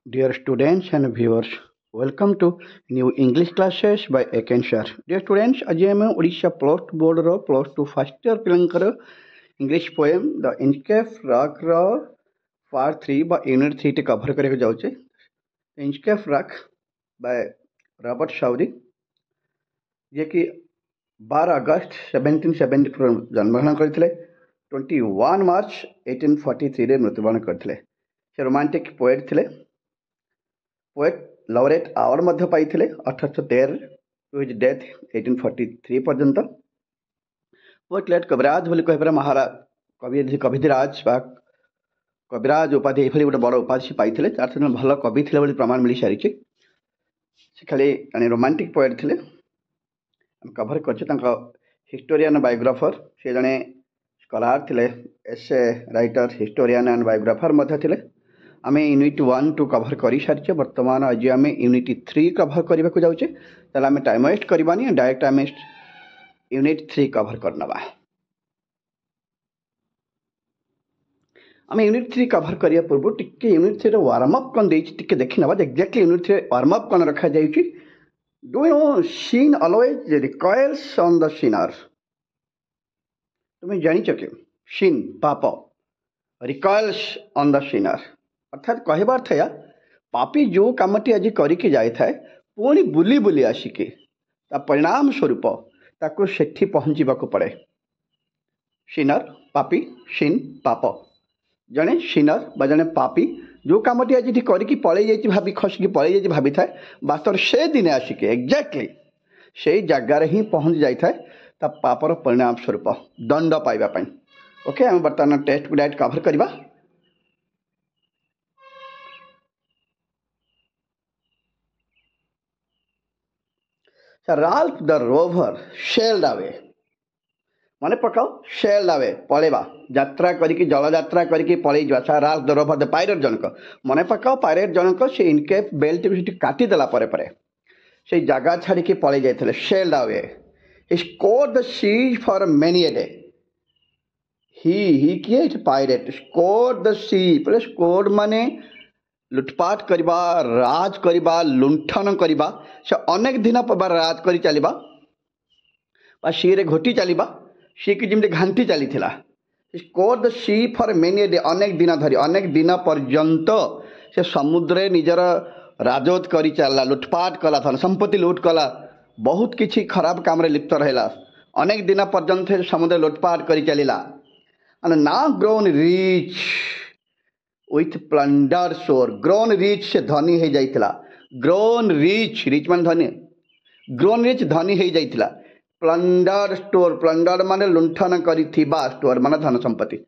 Dear students and viewers, welcome to new English classes by Eken sir. Dear students, आज हम Odisha plus board रो plus two first year पिलंकर English poem the Inchcape rock रो part 3 बा unit 3 टे cover करके जाउचे. Inchcape rock by Robert Southey जे कि 12 अगस्त 1774 जन्मग्रहण करथिले. 21 मार्च 1843 रे मृत्युवरण करथिले. से रोमांटिक पोएट थिले. पोएट लॉरेट अवार्ड मध्य पाइथिले 1813 टू हिज डेथ 1843 पर्यंत. पोएट लेट कविराज बोली कहपर महाराज कविराज बा कविराज उपाधि एभली गोटे बड़ उपाधि पाइथिले. तार से भल कवि थिले बोली प्रमाण मिली सारिछि. से खाली जने रोमांटिक पोएट थिले. हम कवर करछे तांका हिस्टोरियन बायोग्राफर. से जने स्कॉलर थिले, एसे राइटर, हिस्टोरियन एंड बायोग्राफर मध्य थिले. आम यूनिट 1 टू कवर कर सारी. बर्तमान आज आम यूनिट 3 कवर करने को जाऊे. आम टाइम वेस्ट करवानी, डायरेक्ट आम यूनिट 3 कवर करना. आम यूनिट 3 कवर करने पूर्व टिके यूनिट 3 वार्म अप कौन देखी ना एक्जाक्टली यूनिट 3 वार्म अप कौन रखा जाए. Do you know sin always recoils on the sinner. तुम्हें जानिच कि सीन पाप रिकॉइल्स ऑन द सीनर. अर्थात कहबार था पापी जो कमटी आज करके जाए पुणी बुली बुली आसिके परिणाम स्वरूप ताको सेठी पहुँचवा पड़े. सिनर पापी, सिन पाप. जड़े सिनर बा जड़े पापी जो कमटी आज करके पलि जा भाभी खसिकी पलि जा भाभी थाए वास्तव से दिने आसिके एक्जाक्टली से जगार ही पहुँच जाए पापर परिणाम स्वरूप दंड पाइबापी. ओके, आम बर्तमान टेस्ट को डायरेक्ट कवर करवा. Ralph the rover sailed away. मन पकाओ सेल्ड अवे पलैबा यात्रा करिकी जल यात्रा करिकी पलि जा. Ralph the rover the pirate जनक मन पकाओ पायरेट जनक से इनकेप बेल्ट काटिदेला से जगह छाड़ी पलि जाते. Sailed away. He scoured the seas for many a day. He किए pirate scoured the sea. Scoured माने लुटपाट करवा, राज करवा, लुंठन करवा. से अनेक दिन पर राज कर चलवा सी रे घोटी चलवा. सी की जमी घांटी चली scour the sea for many day. अनेक दिन धरी अनेक दिन पर्यंत से समुद्र निजर राजोत कर चलला, लुटपाट कला, धन संपत्ति लुट कला, बहुत किसी खराब काम रे लिप्त रहला. अनेक दिन पर्यंत समुद्र लुटपाट कर चलला. And now grown rich with plunder शोर. ग्रोन रिच से धनी हो जाइतिला. ग्रोन रिच, रिच मान धनी, ग्रोन रिच धनी हो जाइतिला. प्लंडर स्टोर, प्लंडर माने लुंठन करिथिबा, स्टोर माने धन संपत्ति.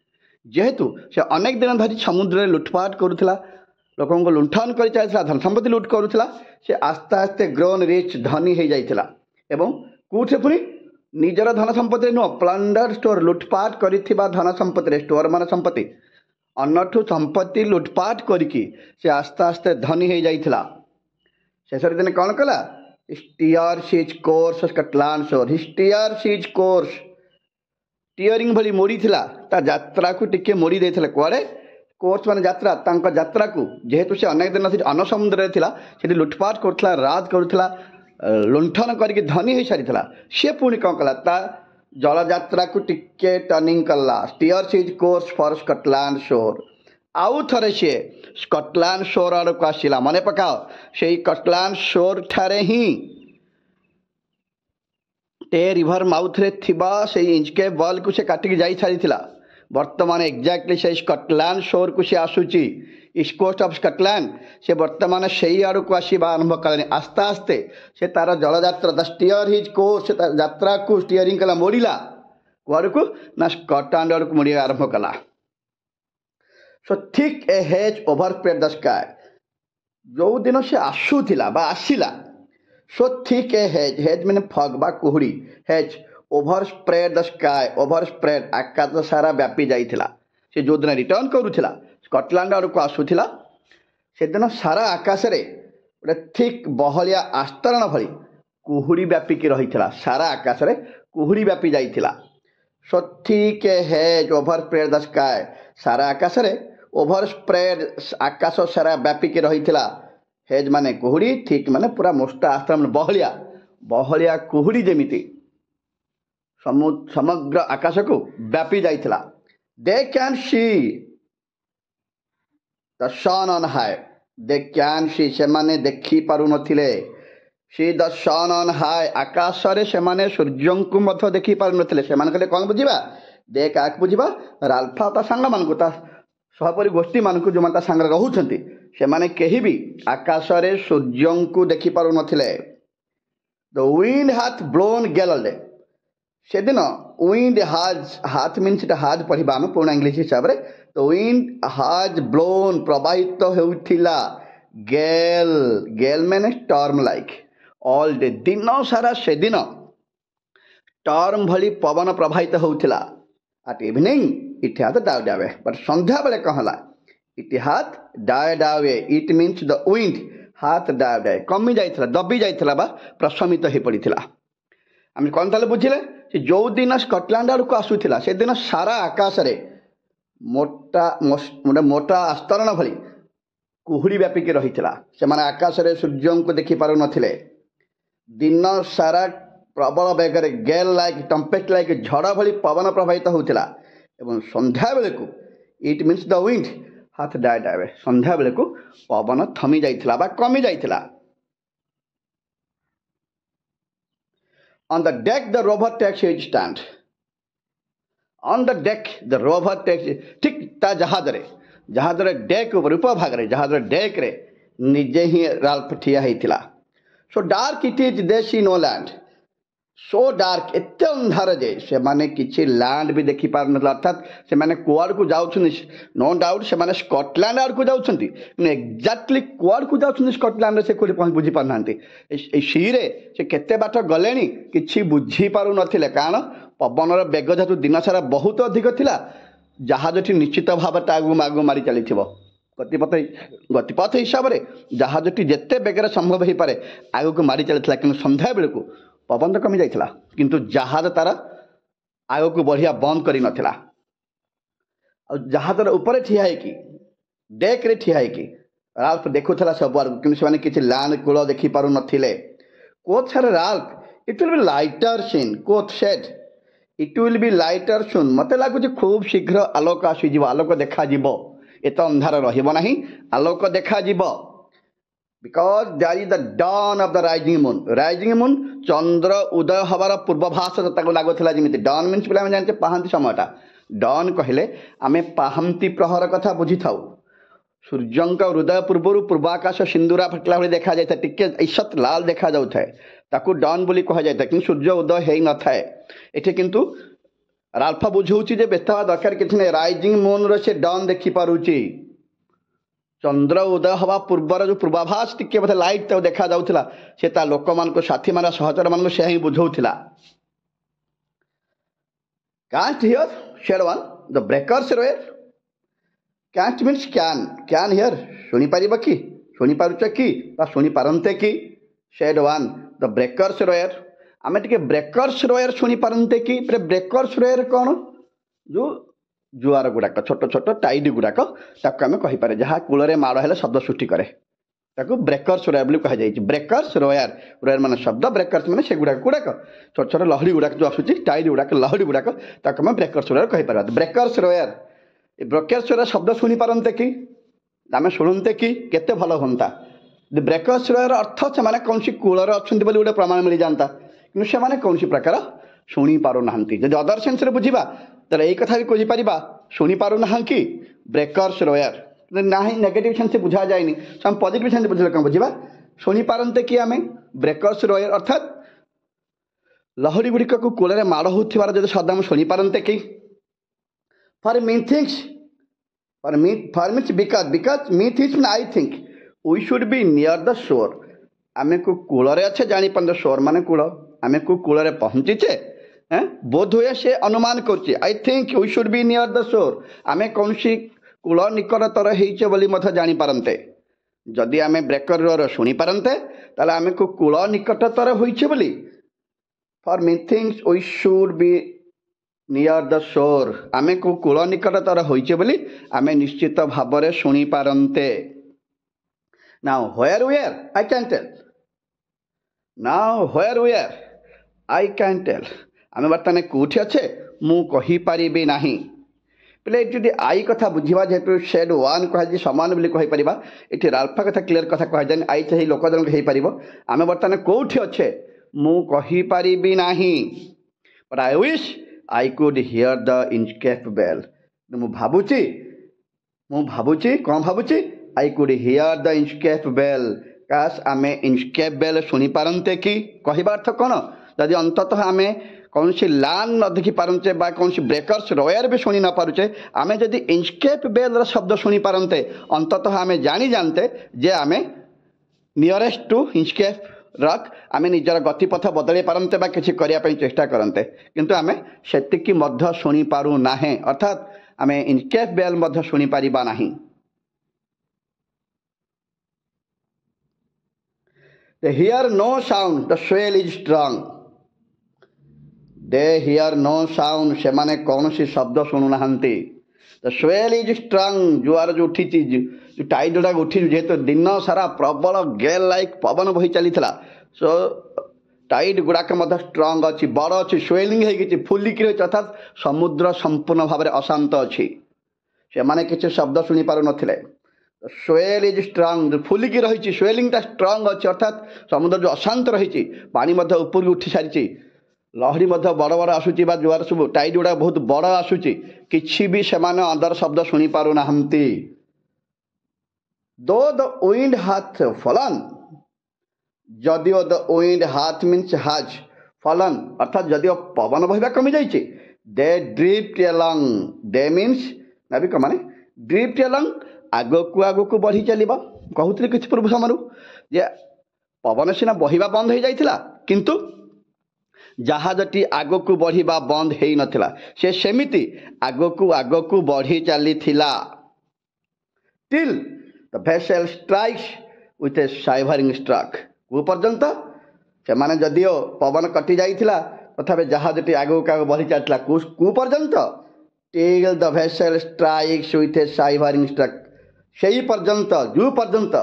जेहेतु से अनेक दिन धरी समुद्र लुटपाट करुथिला, लोकों को लुंठन कर चलता, धन संपत्ति लुट करुथिला. से आस्ते आस्ते ग्रोन रिच धनी हो जाइतिला. एवं कोठे पुनी निजर धन संपत्ति नुह, प्लंडर स्टोर लुटपाट करिथिबा धन संपत्ति. स्टोर माने संपत्ति, अन्नठू संपत्ति लुटपाट करिकी से आस्ते आस्ते धनी हो जाइतिला. शेष दिन कौन कला? स्टीयर सीज कोर्स स्कॉटलैंड शोर. स्टीयर सीज कोर्स स्टीयरिंग भली मोड़ी थिला. ता यात्रा को टिके मोड़ी देथिला. कुआडे? कोर्स माने यात्रा, तांका यात्रा को जेहेतु से अनेक दिन से अन्न समुद्र रे थिला, सेठी लुटपाट करथिला, राज करथिला, लुंठन करके धनी हो सारिथिला. से पुणी कौन कला? ता जल यात्रा को टिके टर्निंग कला. Steer sees course for Scotland shore. आउ थरे से स्कॉटलैंड शोर आड़ को आसिला. मन पकाओ से स्कॉटलैंड शोर ठारे ही टे रिवर माउथ रे थिबा से इंचकेप बॉल को से काटिक जाई सारिथिला. वर्तमान एक्जाक्टली से स्कॉटलैंड शोर को से आसुची. ईस्ट कोस्ट ऑफ स्कॉटलैंड से वर्तमान से आड़ को आसवा आरंभ कले. आस्ते आस्ते से तार जल यात्रा द स्टीयर हिज कोर्स यात्रा को स्टीयरिंग कला, मोड़िला. कुआड़ को ना स्कॉटलैंड आड़ को मोड़ी आरंभ कला. So thick a haze overspread the sky. जो दिन से आसूला बा आसिला, so thick a haze, haze मैंने फग बा कुहुड़ी, haze overspread the sky. Overspread आकाश सारा व्यापी जाइथिला. से जो दिन रिटर्न करूथिला स्कॉटलैंड आड़ को आसूला से दिन सारा आकाश रे गोटे थिक बहलिया आस्तरण भली कुहुड़ी व्यापिकी रहिथिला. सारा आकाश रे कुहुड़ी व्यापी जाइथिला. So thick a haze overspread the sky. सारा आकाश रे ओभर स्प्रेड आकाश सारा व्यापिकी रही हेज माने कुहुड़ी ठीक माने पूरा मोटा आश्रम बहलिया बहलिया कुहुड़ी जमीती समग्र आकाश को व्यापी जाइथिला they can see the sun on high they can see से माने देखी पारु नथिले see the sun on high आकाश रे से माने सूर्य को मध्य देखी पारु नथिले से माने कहले कोन बुझिबा दे काक बुझिबा राल्फा ता संग मान को ता सहपरि गोष्ठी मान को जो मान ता संग रहउछंती से माने केही भी आकाश रे सूर्य को देखी पारु नथिले द विंड हाथ ब्लोन गैलडे से दिन विंड हाज हाथ मीन्स इट हाज पढ़िबा हम पूर्ण इंग्लिश हिसाब रे तो विंड हाज ब्लोन प्रवाहित होउथिला गेल गेल माने स्टॉर्म लाइक ऑल डे दिन सारा से दिन स्टॉर्म भली पवन प्रवाहित होउथिला एट इवनिंग इट हाथ डाउ डावे बट संध्या बेले कहला इट हाथ डाए डावे इट मीन्स द विंड हाथ डाए डाए कमी जाइथिला दबी जाइथिला बा प्रशमित हो पड़िथिला आम कौन ताले बुझिले जो दिन स्कटलैंड आड़ को आसुथिला से दिन सारा आकाश रे मोटा मोटा आस्तरण भली कुहुड़ी व्यापिकी रही से माने आकाश रे सूर्य को देखी पारु नथिले दिन सारा प्रबल बेगर गेल लाइक टम्पेट लाइक झड़ भली पवन प्रवाहित होउथिला एवं संध्या बेले को इट मीन्स द विंड हाथ डाए डाए संध्या बेले को पवन थमी जाइथिला बा कमी जाइथिला On the deck, the rover takes his stand. On the deck, the rover takes ठीक ता जहाज रे डेक ऊपर उपभाग रे जहाज रे डेक रे निजे ही राल्फ ठिया हेतिला so dark it is they see no land so dark एते अंधार जे से माने किछि लैंड भी देखि पार न अर्थात से माने कुआड को जाउछन नो डाउट से माने स्कॉटलैंड आड़ को जाउछंती ने एग्जैक्टली कुआड को जाउछन स्कॉटलैंड रे से कोइ पहुंच बुझी पार नांती ए सी रे से केते बाट गलेनी किछि बुझी पारु नथिले कारण पवन र बेग जेतु दिन सारा बहुत अधिक थिला जहाजटी निश्चित भाव आगु आगु मारी चली गतिपथ हिसाब से जहाजटी जिते बेगर संभव हो पारे आग को मारी चली कि संध्या बेलू पवन तो कमी जाइथिला किंतु जहाज तार आग को बढ़िया बंद करी नथिला जहाज ऊपर ठिया है डेक रे ठिया है राल्फ देखुला सब आड़ कि किसी लैंड कूल देखी पारु नथिले quoth sir Ralph it will be lighter soon quoth said it will be lighter soon मत लगुच खूब शीघ्र आलोक आसीज आलोक देखा एत अंधार रहा आलोक देखा because that is the dawn of the rising moon चंद्र उदय हबार पूर्वाभास लगुला जमी डॉन मीन्स पे जानते पाहांती समयटा डॉन कहले आमे पाहांती प्रहर कथा बुझी था सूर्य हृदय पूर्वर पूर्वाकाश सिंदूरा फटला भाई देखा जाए टिके ईषत लाल देखा जाए ताकू डॉन बोली कह जाए कि सूर्य उदय हो न थाए एठी किंतु राल्फा बुझाऊँगी व्यस्त हवा दरकार किसी ना राइजिंग मून रे से डॉन देखी पारुची चंद्र उदय हवा पूर्वर जो पूर्वाभास टिके बोधे लाइट तो देखा जाउथिला से ता लोक मान को साथी मान सहचर मान से ही बुझाऊथिला can't hear said one the breakers roar can't means can hear सुनी पारिबा कि सुनी पारुच कि सुनी पारंते कि said one the breakers roar आम टे ब्रेकर्स रोयर शुणी पारते कि ब्रेकर्स रोयर कौन जो जुआर गुड़ाक छोट छोट टाइड गुड़ाक आम कहीपर जहाँ कूल माड़ है शब्द सृष्टि कै ब्रेकर्स रोयर बोली कहुई ब्रेकर्स रोयर रोयर मान शब्द ब्रेकर्स मैंने से गुड़ाक छोट छोट लहड़ी गुड़ाक जो आसूँ टाइड गुड़ाक लहड़ी गुड़ाक आम ब्रेकर्स रोयर कहीपर ब्रेकर्स रोयर ब्रेकर्स रोयर शब्द शुणी पारते कि आम शुणुते कि केते भल होता ब्रेकर्स रोयर अर्थ से कौन सी कूलर अच्छा गोटे प्रमाण मिल जाता कि से कौन प्रकार शुणी पारना जब अदर सेन्स बुझा तो यही कथा भी कहीपर शुणी पारना कि ब्रेकर्स रोयर ना नेगेटिव सेन्स बुझा जाए पॉजिटिव सेन्स बुझे कौन बुझा शुणी पारते कि आम ब्रेकर्स रोयर अर्थात लहड़ी गुड़िक कूल माड़ होबार जो सदाम शुणी पारते कि for me thinks for means because me thinks I think we should be near the shore आम को कूल अच्छे जापर शोर मान कूल आम को कूल पहुँचीचे बोध हुए से अनुमान कर I think we should be near the shore आम कौन सी कूल निकटतर होते जापारते जदि आम ब्रेकर शुणी पारते ताले आम को कूल निकटतर होली for me thinks we should be near the shore ଆମେ କେଉଁ କୂଳ ନିକଟତର ହୋଇଛେ ବୋଲି ଆମେ ନିଶ୍ଚିତ ଭାବରେ ଶୁଣିପାରନ୍ତେ। Now where where I can tell. Now where where I can tell. ଆମେ ବର୍ତ୍ତମାନ କେଉଁଠି ଅଛେ ମୁଁ କହିପାରିବି ନାହିଁ। ପିଲେ ଏଠି ଯଦି ଆଇ କଥା ବୁଝିବା ଯେହେତୁ ସେଡ୍ ୱାନ୍ କୁହାଯାଇଛି ସମାନ ବୋଲି କହିପାରିବା। ଏଠି ରାଲଫା କଥା କ୍ଲିୟର କଥା କୁହାଯାଏନି। ଆଇ ଚାହିଁ ଲୋକ ଜଣକ ହେଇପାରିବ। ଆମେ ବର୍ତ୍ତମାନ କେଉଁଠି ଅଛେ ମୁଁ କହିପାରିବି ନାହିଁ। But I wish I could hear the Inchcape bell. ମୁଁ ଭାବୁଛି କ'ଣ ଭାବୁଛି? I could hear the Inchcape bell. କାସ୍ ଆମେ ଇନସ୍କେପ୍ ବେଲ୍ ଶୁଣିପାରନ୍ତେ କି? କହିବା ଅର୍ଥ କ'ଣ? ଯଦି ଅନ୍ତତଃ ଆମେ କୌଣସି ଲାନ୍ ନ ଦେଖିପାରୁଛେ ବା କୌଣସି ବ୍ରେକର୍ସ ରୟାର ବି ଶୁଣି ନ ପାରୁଛେ, ଆମେ ଯଦି ଇନସ୍କେପ୍ ବେଲ୍ର ଶବ୍ଦ ଶୁଣିପାରନ୍ତେ ଅନ୍ତତଃ ଆମେ ଜାଣିଯାନ୍ତେ ଯେ ଆମେ ନିୟରେଷ୍ଟ ଟୁ ଇନସ୍କେପ୍ ରକ୍। ଆମେ ନିଜର ଗତିପଥ ବଦଳାଇ ପାରନ୍ତେ ବା କିଛି କରିବା ପାଇଁ ଚେଷ୍ଟା କରନ୍ତେ, କିନ୍ତୁ ଆମେ ସେତିକି ମଧ୍ୟ ଶୁଣିପାରୁ ନାହିଁ। ଅର୍ଥାତ୍ ଆମେ ଇନସ୍କେପ୍ ବେଲ୍ ମଧ୍ୟ ଶୁଣିପାରିବା ନାହିଁ। They hear no sound, the swell is strong. They hear no sound, ସେମାନେ କୌଣସି ଶବ୍ଦ ଶୁଣୁନାହାନ୍ତି। The swell is strong, ଜୁଆର ଯେଉଁ ଉଠିଛି, ଯେଉଁ ଟାଇଡ୍ ଗୁଡ଼ାକ ଉଠିଛି, ଯେହେତୁ ଦିନ ସାରା ପ୍ରବଳ ଗେଲ୍ ଲାଇକ୍ ପବନ ବହି ଚାଲିଥିଲା, ସୋ ଟାଇଡ୍ ଗୁଡ଼ାକ ମଧ୍ୟ ଷ୍ଟ୍ରଙ୍ଗ ଅଛି, ବଡ଼ ଅଛି, ସ୍ୱେଲିଂ ହେଇକି ଫୁଲିକି ରହିଛି। ଅର୍ଥାତ୍ ସମୁଦ୍ର ସମ୍ପୂର୍ଣ୍ଣ ଭାବରେ ଅଶାନ୍ତ ଅଛି। ସେମାନେ କିଛି ଶବ୍ଦ ଶୁଣିପାରୁନଥିଲେ। ସ୍ୱେଲ୍ ଇଜ୍ ଷ୍ଟ୍ରଙ୍ଗ, ଫୁଲିକି ରହିଛି, ସ୍ୱେଲିଂଟା ଷ୍ଟ୍ରଙ୍ଗ ଅଛି। ଅର୍ଥାତ୍ ସମୁଦ୍ର ଯେଉଁ ଅଶାନ୍ତ ରହିଛି, ପାଣି ମଧ୍ୟ ଉପରକୁ ଉଠି ସାରିଛି, ଲହଡ଼ି ମଧ୍ୟ ବଡ଼ ବଡ଼ ଆସୁଛି ବା ଜୁଆର ସବୁ ଟାଇଡ୍ ଗୁଡ଼ାକ ବହୁତ ବଡ଼ ଆସୁଛି, କିଛି ବି ସେମାନେ ଅଦର ଶବ୍ଦ ଶୁଣିପାରୁନାହାନ୍ତି। ଦୋ ଦ ୱିଣ୍ଡ ହାଥ୍ ଫଲନ୍, ଯଦିଓ ଦ wind Haat means has fallen, ଅର୍ଥାତ୍ ଯଦିଓ ପବନ ବହିବା କମିଯାଇଛି, ଦେ ଡ୍ରିଫ୍ଟ ଏଲଙ୍ଗ, ଦେ ମିନ୍ସ ନାବିକ ମାନେ ଡ୍ରିଫ୍ଟ ଏଲଙ୍ଗ, ଆଗକୁ ଆଗକୁ ବଢ଼ି ଚାଲିବ। କହୁଥିଲି କିଛି ପୂର୍ବ ସମୟରୁ ଯେ ପବନ ସିନା ବହିବା ବନ୍ଦ ହେଇଯାଇଥିଲା, କିନ୍ତୁ ଜାହାଜଟି ଆଗକୁ ବଢ଼ିବା ବନ୍ଦ ହେଇନଥିଲା, ସେ ସେମିତି ଆଗକୁ ଆଗକୁ ବଢ଼ି ଚାଲିଥିଲା। Till the vessel strikes with a shivering struck, କେଉଁ ପର୍ଯ୍ୟନ୍ତ? ସେମାନେ ଯଦିଓ ପବନ କଟି ଯାଇଥିଲା ତଥାପି ଜାହାଜଟି ଆଗକୁ ଆଗକୁ ବଢ଼ି ଚାଲିଥିଲା। କେଉଁ ପର୍ଯ୍ୟନ୍ତ? Till the vessel strikes with a shivering struck, ସେହି ପର୍ଯ୍ୟନ୍ତ, ଯେଉଁ ପର୍ଯ୍ୟନ୍ତ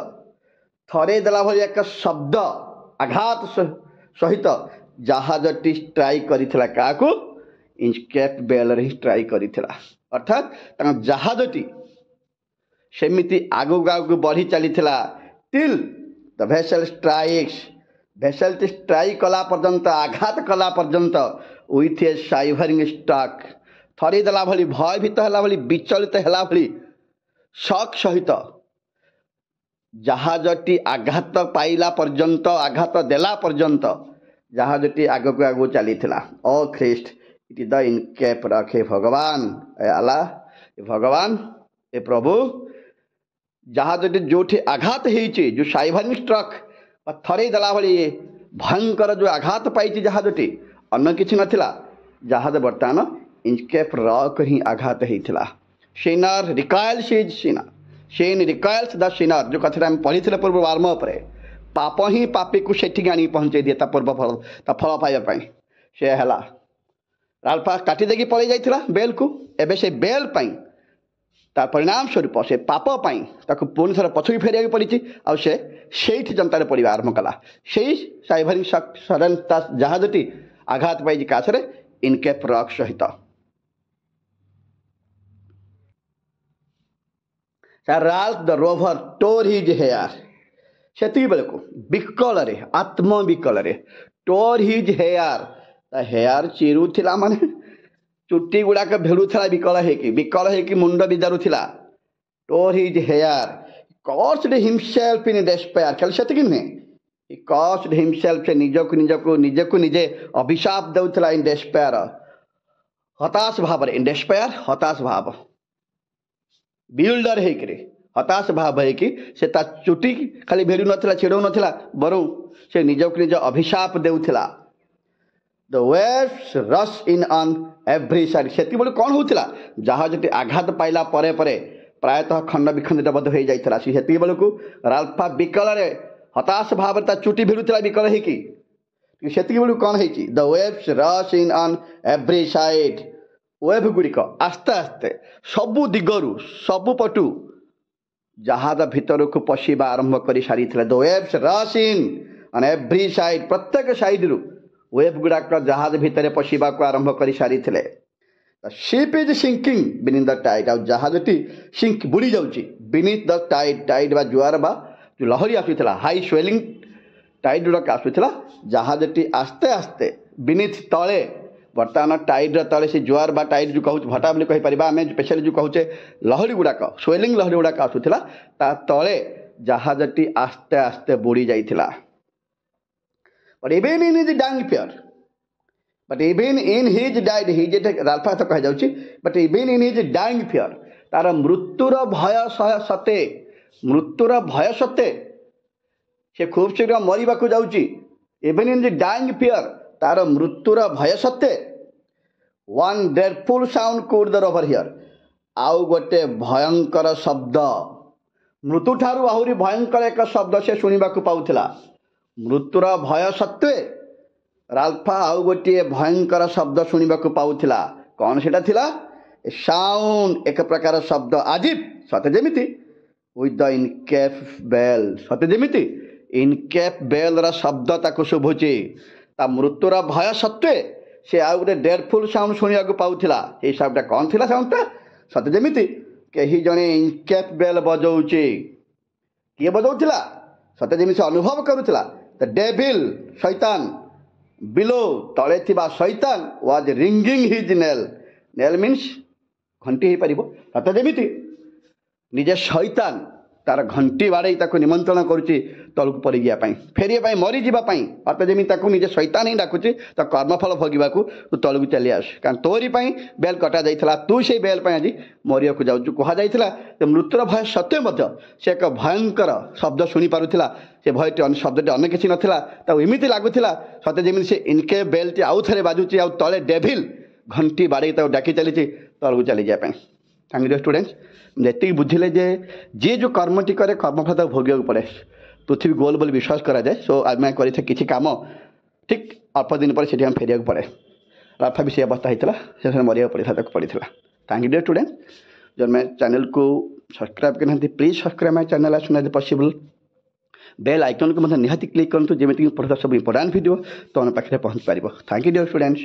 ଥରେ ଦେଲା ଭଳି ଏକ ଶବ୍ଦ ଆଘାତ ସହିତ ଜାହାଜଟି ଷ୍ଟ୍ରାଇକ୍ କରିଥିଲା। କାହାକୁ? ଇନସ୍କେପ୍ ବେଲ୍ରେ ହିଁ ଷ୍ଟ୍ରାଇକ୍ କରିଥିଲା। ଅର୍ଥାତ୍ ତାଙ୍କ ଜାହାଜଟି ସେମିତି ଆଗକୁ ଆଗକୁ ବଢ଼ି ଚାଲିଥିଲା। ଟିଲ୍ ଦ ଭେସେଲ ଷ୍ଟ୍ରାଇକ୍ସ, ଭେସେଲଟି ଷ୍ଟ୍ରାଇକ୍ କଲା ପର୍ଯ୍ୟନ୍ତ, ଆଘାତ କଲା ପର୍ଯ୍ୟନ୍ତ, ୱିଥ୍ ଏ ସାଇଭରିଂ ଷ୍ଟ୍ରକ୍, ଥରେ ଦେଲା ଭଳି, ଭୟଭୀତ ହେଲା ଭଳି, ବିଚଳିତ ହେଲା ଭଳି, ଶକ୍ ସହିତ ଜାହାଜଟି ଆଘାତ ପାଇଲା ପର୍ଯ୍ୟନ୍ତ, ଆଘାତ ଦେଲା ପର୍ଯ୍ୟନ୍ତ ଜାହାଜଟି ଆଗକୁ ଆଗକୁ ଚାଲିଥିଲା। ଓ ଖ୍ରୀଷ୍ଟ, ଇଟ୍ ଇଜ୍ ଦ ଇନସ୍କେପ୍ ରକ୍। ହେ ଭଗବାନ, ଏ ଆଲ୍ଲାହ, ଏ ଭଗବାନ, ଏ ପ୍ରଭୁ, ଜାହାଜଟି ଯେଉଁଠି ଆଘାତ ହେଇଛି, ଯେଉଁ ସାଇଭରିଂ ଷ୍ଟ୍ରକ୍ ବା ଥରେ ଦେଲା ଭଳି ଭୟଙ୍କର ଯେଉଁ ଆଘାତ ପାଇଛି ଜାହାଜଟି, ଅନ୍ୟ କିଛି ନଥିଲା, ଜାହାଜ ବର୍ତ୍ତମାନ ଇନସ୍କେପ୍ ରକ୍ ହିଁ ଆଘାତ ହେଇଥିଲା। Sinner ରିକଏଲ୍ସ is Sinner, scene ରିକଏଲ୍ସ the Sinner, ଯେଉଁ କଥାଟା ଆମେ ପଢ଼ିଥିଲେ ପୂର୍ବ ବାର୍ମ ଉପରେ, ପାପ ହିଁ ପାପୀକୁ ସେଠିକି ଆଣିକି ପହଞ୍ଚାଇ ଦିଏ ତା ପୂର୍ବ ଫଳ, ତା ଫଳ ପାଇବା ପାଇଁ। ସେ ହେଲା ରାଲଫା କାଟି ଦେଇକି ପଳେଇ ଯାଇଥିଲା ବେଲ୍କୁ, ଏବେ ସେ ବେଲ୍ ପାଇଁ, ତା ପରିଣାମ ସ୍ୱରୂପ ସେ ପାପ ପାଇଁ ତାକୁ ପୁଣି ଥରେ ପଛକୁ ଫେରିବାକୁ ପଡ଼ିଛି। ଆଉ ସେ ସେଇଠି ଜନ୍ତାରେ ପଡ଼ିବା ଆରମ୍ଭ କଲା। ସେଇ ସାଇଭରିଂ ସଡନ୍ ତା ଜାହାଜଟି ଆଘାତ ପାଇଛି କାଛରେ? ଇନସ୍କେପ୍ ରକ୍ ସହିତ। Ralph the rover tore his hair, ସେତିକି ବେଳକୁ ବିକଳରେ, ଆତ୍ମବିକଳରେ, ଟୋର୍ ହିଜ୍ ହେୟାର, ତା ହେୟାର ଚିରୁଥିଲା, ମାନେ ଚୁଟି ଗୁଡ଼ାକ ଭିଡ଼ୁଥିଲା ବିକଳ ହେଇକି ମୁଣ୍ଡ ବିଦାରୁଥିଲା। Tore his hair, cursed himself in despair, ଖାଲି ସେତିକି ନୁହେଁ, କସ୍ଡ ହିମସେଲ୍ଫ, ସେ ନିଜକୁ ନିଜେ ଅଭିଶାପ ଦେଉଥିଲା। ଇନ୍ ଡେସ୍ପେୟାର, ହତାଶ ଭାବରେ, ଇନ୍ ଡେସ୍ପେୟାର ହତାଶ ଭାବ, ବିଲ୍ଡର ହେଇକିରି, ହତାଶ ଭାବ ହେଇକି ସେ ତା ଚୁଟି ଖାଲି ଭିଡ଼ୁ ନଥିଲା, ଛିଡ଼ଉ ନଥିଲା, ବରଂ ସେ ନିଜକୁ ନିଜ ଅଭିଶାପ ଦେଉଥିଲା। The waves rush in on every side, ସେତିକିବେଳେ କ'ଣ ହେଉଥିଲା? ଜାହାଜଟି ଆଘାତ ପାଇଲା ପରେ ପରେ ପ୍ରାୟତଃ ଖଣ୍ଡ ବିଖଣ୍ଡିତ ବୋଧ ହୋଇଯାଇଥିଲା। ସେ ସେତିକି ବେଳକୁ ରାଲଫା ବିକଳରେ, ହତାଶ ଭାବରେ ତା ଚୁଟି ଭିଡ଼ୁଥିଲା ବିକଳ ହେଇକି। ସେତିକି ବେଳକୁ କ'ଣ ହେଇଛି? The waves rush in on every side, wave ଗୁଡ଼ିକ ଆସ୍ତେ ଆସ୍ତେ ସବୁ ଦିଗରୁ ସବୁ ପଟୁ ଜାହାଜ ଭିତରକୁ ପଶିବା ଆରମ୍ଭ କରି ସାରିଥିଲା। The waves rush in on every side, ପ୍ରତ୍ୟେକ ସାଇଡ୍ରୁ ୱେଭ୍ ଗୁଡ଼ାକ ଜାହାଜ ଭିତରେ ପଶିବାକୁ ଆରମ୍ଭ କରି ସାରିଥିଲେ। ଶିପ୍ ଇଜ୍ ସିଙ୍କିଂ ବିନିଥ୍ ଦ ଟାଇଡ୍, ଆଉ ଜାହାଜଟି ସିଙ୍କ ବୁଡ଼ି ଯାଉଛି ବିନିଥ୍ ଦ ଟାଇଡ୍। ଟାଇଡ୍ ବା ଜୁଆର ବା ଯେଉଁ ଲହରୀ ଆସୁଥିଲା, ହାଇ ସ୍ୱେଲିଂ ଟାଇଡ୍ ଗୁଡ଼ାକ ଆସୁଥିଲା, ଜାହାଜଟି ଆସ୍ତେ ଆସ୍ତେ ବିନିଥ୍ ତଳେ, ବର୍ତ୍ତମାନ ଟାଇଡ୍ର ତଳେ ସେ ଜୁଆର ବା ଟାଇଡ୍ ଯେଉଁ କହୁଛୁ ଭଟା ବୋଲି କହିପାରିବା ଆମେ, ସ୍ପେଶାଲି ଯେଉଁ କହୁଛେ ଲହରୀ ଗୁଡ଼ାକ, ସ୍ୱେଲିଂ ଲହରୀ ଗୁଡ଼ାକ ଆସୁଥିଲା, ତା ତଳେ ଜାହାଜଟି ଆସ୍ତେ ଆସ୍ତେ ବୁଡ଼ି ଯାଇଥିଲା। But even in his dying fear, but even in his died, his ଏଠି ରାଲ୍ଫା ତ କୁହାଯାଉଛି, but even in his dying fear, ତାର ମୃତ୍ୟୁର ଭୟ ସତ୍ତ୍ୱେ, ମୃତ୍ୟୁର ଭୟ ସତ୍ତ୍ୱେ ସେ ଖୁବ୍ ଶୀଘ୍ର ମରିବାକୁ ଯାଉଛି। Even in the dying fear, ତାର ମୃତ୍ୟୁର ଭୟ ସତ୍ତ୍ୱେ one dreadful sound could the over hear, ଆଉ ଗୋଟେ ଭୟଙ୍କର ଶବ୍ଦ, ମୃତ୍ୟୁଠାରୁ ଆହୁରି ଭୟଙ୍କର ଏକ ଶବ୍ଦ ସେ ଶୁଣିବାକୁ ପାଉଥିଲା। ମୃତ୍ୟୁର ଭୟ ସତ୍ତ୍ୱେ ରାଲ୍ଫା ଆଉ ଗୋଟିଏ ଭୟଙ୍କର ଶବ୍ଦ ଶୁଣିବାକୁ ପାଉଥିଲା। କ'ଣ ସେଟା ଥିଲା? ଏ ସାଉଣ୍ଡ, ଏକ ପ୍ରକାର ଶବ୍ଦ, ଆଜିବ୍, ସତେ ଯେମିତି ୱିଥ୍ ଦ ଇନକେପ୍ ବେଲ୍, ସତେ ଯେମିତି ଇନକେପ୍ ବେଲ୍ର ଶବ୍ଦ ତାକୁ ଶୁଭୁଛି। ତା ମୃତ୍ୟୁର ଭୟ ସତ୍ତ୍ୱେ ସେ ଆଉ ଗୋଟେ ଡେଡଫୁଲ୍ ସାଉଣ୍ଡ ଶୁଣିବାକୁ ପାଉଥିଲା। ଏଇ ସାଉଣ୍ଡଟା କ'ଣ ଥିଲା? ସାଉଣ୍ଡଟା ସତେ ଯେମିତି କେହି ଜଣେ ଇନକେପ୍ ବେଲ୍ ବଜାଉଛି। କିଏ ବଜାଉଥିଲା? ସତେ ଯେମିତି ସେ ଅନୁଭବ କରୁଥିଲା। ଦ ଡେଭିଲ୍, ଶୈତାନ, ବିଲୋ, ତଳେ ଥିବା ଶୈତାନ, was ringing his knell. Knell means ଘଣ୍ଟି ହେଇପାରିବ। ସତେ ଯେମିତି ନିଜେ ଶୈତାନ ତାର ଘଣ୍ଟି ବାଡ଼େଇ ତାକୁ ନିମନ୍ତ୍ରଣ କରୁଛି ତଳକୁ ପଡ଼ିଯିବା ପାଇଁ, ଫେରିବା ପାଇଁ, ମରିଯିବା ପାଇଁ। ସତେ ଯେମିତି ତାକୁ ନିଜେ ଶୈତାନ ହିଁ ଡାକୁଛି ତ କର୍ମଫଳ ଭୋଗିବାକୁ, ତୁ ତଳକୁ ଚାଲି ଆସ, କାରଣ ତୋରି ପାଇଁ ବେଲ୍ କଟାଯାଇଥିଲା, ତୁ ସେଇ ବେଲ୍ ପାଇଁ ଆଜି ମରିବାକୁ ଯାଉଛୁ। କୁହାଯାଇଥିଲା ଯେ ମୃତ୍ୟୁର ଭୟ ସତ୍ତ୍ୱେ ମଧ୍ୟ ସେ ଏକ ଭୟଙ୍କର ଶବ୍ଦ ଶୁଣିପାରୁଥିଲା। ସେ ଭୟଟି ଶବ୍ଦଟି ଅନ୍ୟ କିଛି ନଥିଲା, ତାକୁ ଏମିତି ଲାଗୁଥିଲା ସତେ ଯେମିତି ସେ ଇନକେପ୍ ବେଲ୍ଟି ଆଉ ଥରେ ବାଜୁଛି, ଆଉ ତଳେ ଡେଭିଲ୍ ଘଣ୍ଟି ବାଡ଼େଇ ତାକୁ ଡାକି ଚାଲିଛି ତଳକୁ ଚାଲିଯିବା ପାଇଁ। ଥ୍ୟାଙ୍କ ୟୁ ଷ୍ଟୁଡେଣ୍ଟସ୍, ଏତିକି ବୁଝିଲେ ଯେ ଯିଏ ଯେଉଁ କର୍ମଟି କରେ କର୍ମଫଳ ତାକୁ ଭୋଗିବାକୁ ପଡ଼େ। ପୃଥିବୀ ଗୋଲ ବୋଲି ବିଶ୍ୱାସ କରାଯାଏ। ସୋ ଆମେ କରିଥିବା କିଛି କାମ ଠିକ୍ ଅଳ୍ପ ଦିନ ପରେ ସେଠି ଆମେ ଫେରିବାକୁ ପଡ଼େ। ରାଲ୍ଫା ବି ସେ ଅବସ୍ଥା ହେଇଥିଲା, ସେ ମରିବାକୁ ପଡ଼ିଥିଲା, ତାକୁ ପଡ଼ିଥିଲା। Thank you student. ଯେଉଁମାନେ ଚ୍ୟାନେଲକୁ ସବସ୍କ୍ରାଇବ୍ କରିନାହାନ୍ତି please subscribe my channel as soon as possible. Bell ଆଇକନ୍କୁ ମଧ୍ୟ ନିହାତି କ୍ଲିକ୍ କରନ୍ତୁ, ଯେମିତିକି ପଢ଼ୁଥିବା ସବୁ ଇମ୍ପୋର୍ଟାଣ୍ଟ ଭିଡ଼ିଓ ତୁମ ପାଖରେ ପହଞ୍ଚି ପାରିବ। Thank you dear students.